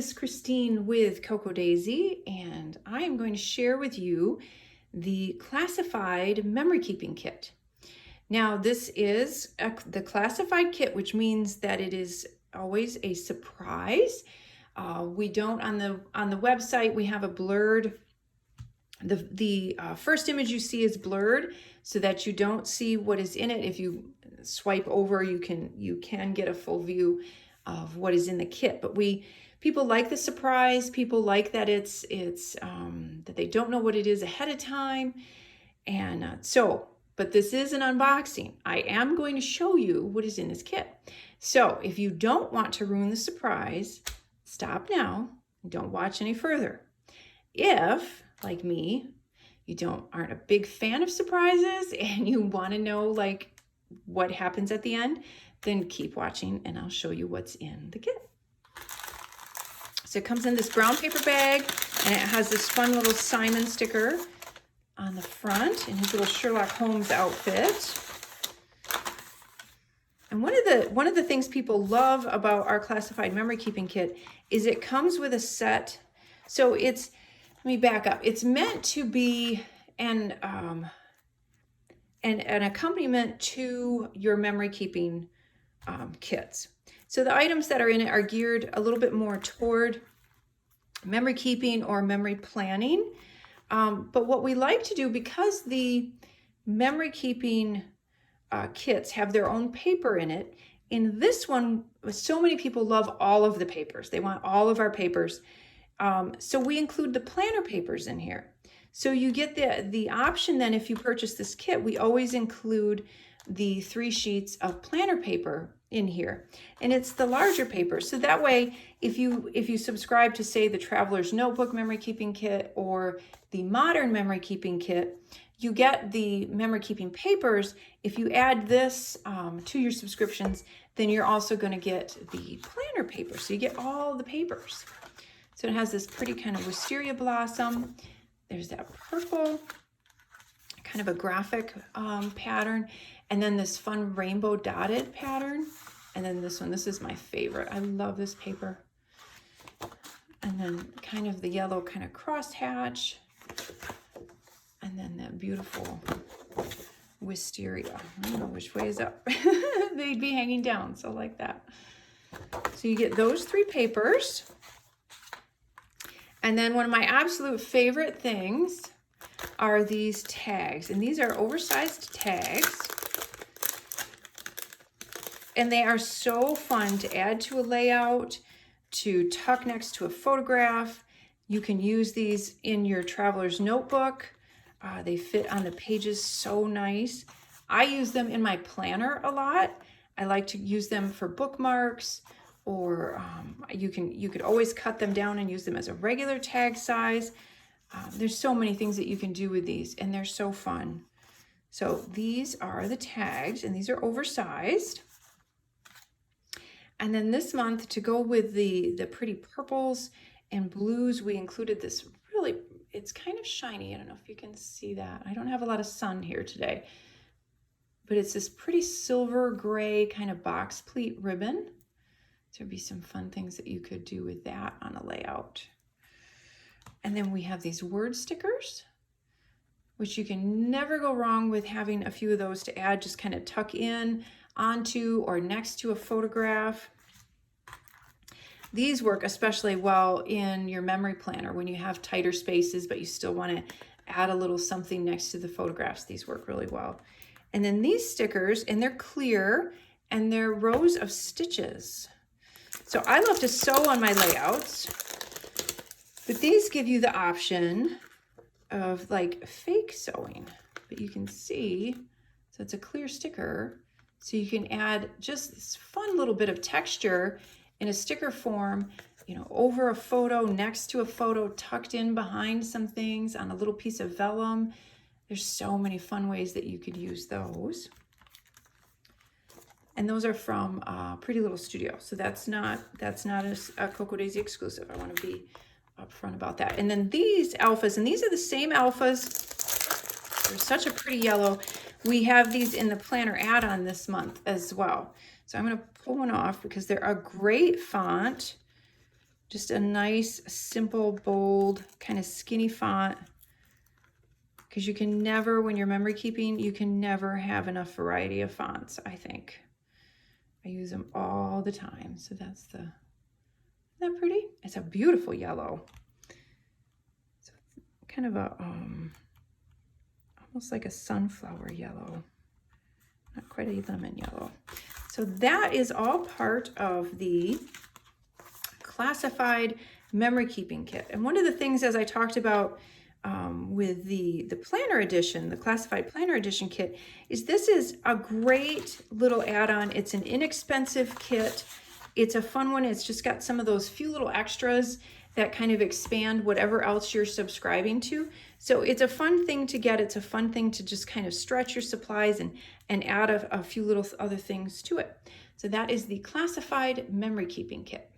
this is Christine with Cocoa Daisy, and I am going to share with you the classified memory keeping kit. Now, this is the classified kit, which means that it is always a surprise. We don't on the website. We have a blurred. The first image you see is blurred, so that you don't see what is in it. If you swipe over, you can get a full view of what is in the kit. But people like the surprise. People like that it's that they don't know what it is ahead of time, and but this is an unboxing. I am going to show you what is in this kit. So if you don't want to ruin the surprise, stop now and don't watch any further. If, like me, you aren't a big fan of surprises and you want to know like what happens at the end, then keep watching and I'll show you what's in the kit. So it comes in this brown paper bag, and it has this fun little Simon sticker on the front in his little Sherlock Holmes outfit. And one of the things people love about our classified memory keeping kit is it comes with a set. So let me back up. It's meant to be an accompaniment to your memory keeping kits. So the items that are in it are geared a little bit more toward memory keeping or memory planning. But what we like to do, because the memory keeping kits have their own paper in it, in this one, so many people love all of the papers. They want all of our papers. So we include the planner papers in here. So you get the option then, if you purchase this kit, we always include the 3 sheets of planner paper in here, and it's the larger paper. So that way, if you subscribe to, say, the Traveler's Notebook memory keeping kit or the Modern memory keeping kit, you get the memory keeping papers. If you add this to your subscriptions, then you're also going to get the planner paper. So you get all the papers. So it has this pretty kind of wisteria blossom. There's that purple, kind of a graphic pattern, and then this fun rainbow dotted pattern. And then this one, this is my favorite. I love this paper. And then kind of the yellow kind of crosshatch. And then that beautiful wisteria. I don't know which way is up. They'd be hanging down, so like that. So you get those 3 papers. And then one of my absolute favorite things are these tags. And these are oversized tags. And they are so fun to add to a layout, to tuck next to a photograph. You can use these in your Traveler's Notebook. They fit on the pages so nice. I use them in my planner a lot. I like to use them for bookmarks, or you could always cut them down and use them as a regular tag size. There's so many things that you can do with these, and they're so fun. So these are the tags, and these are oversized. And then this month, to go with the pretty purples and blues, we included this really, it's kind of shiny. I don't know if you can see that. I don't have a lot of sun here today, but it's this pretty silver gray kind of box pleat ribbon. There'd be some fun things that you could do with that on a layout. And then we have these word stickers, which you can never go wrong with having a few of those to add, just kind of tuck in onto or next to a photograph. These work especially well in your memory planner when you have tighter spaces, but you still want to add a little something next to the photographs. These work really well. And then these stickers, and they're clear, and they're rows of stitches. So I love to sew on my layouts, but these give you the option of like fake sewing. But you can see, so it's a clear sticker, so you can add just this fun little bit of texture in a sticker form, over a photo, next to a photo, tucked in behind some things on a little piece of vellum. There's so many fun ways that you could use those. And those are from Pretty Little Studio. So that's not a Cocoa Daisy exclusive. I want to be upfront about that. And then these alphas, and these are the same alphas. They're such a pretty yellow. We have these in the planner add-on this month as well. So I'm going to pull one off because they're a great font Just a nice, simple, bold, kind of skinny font. Because you can never, when you're memory keeping, you can never have enough variety of fonts, I think. I use them all the time. So that's the, isn't that pretty? It's a beautiful yellow. So kind of a, almost like a sunflower yellow. Not quite a lemon yellow. So that is all part of the classified memory keeping kit. And one of the things, as I talked about with the planner edition, the classified planner edition kit, is this is a great little add-on. It's an inexpensive kit. It's a fun one. It's just got some of those few little extras that kind of expand whatever else you're subscribing to. So it's a fun thing to get. It's a fun thing to just kind of stretch your supplies and add a few little other things to it. So that is the classified memory keeping kit.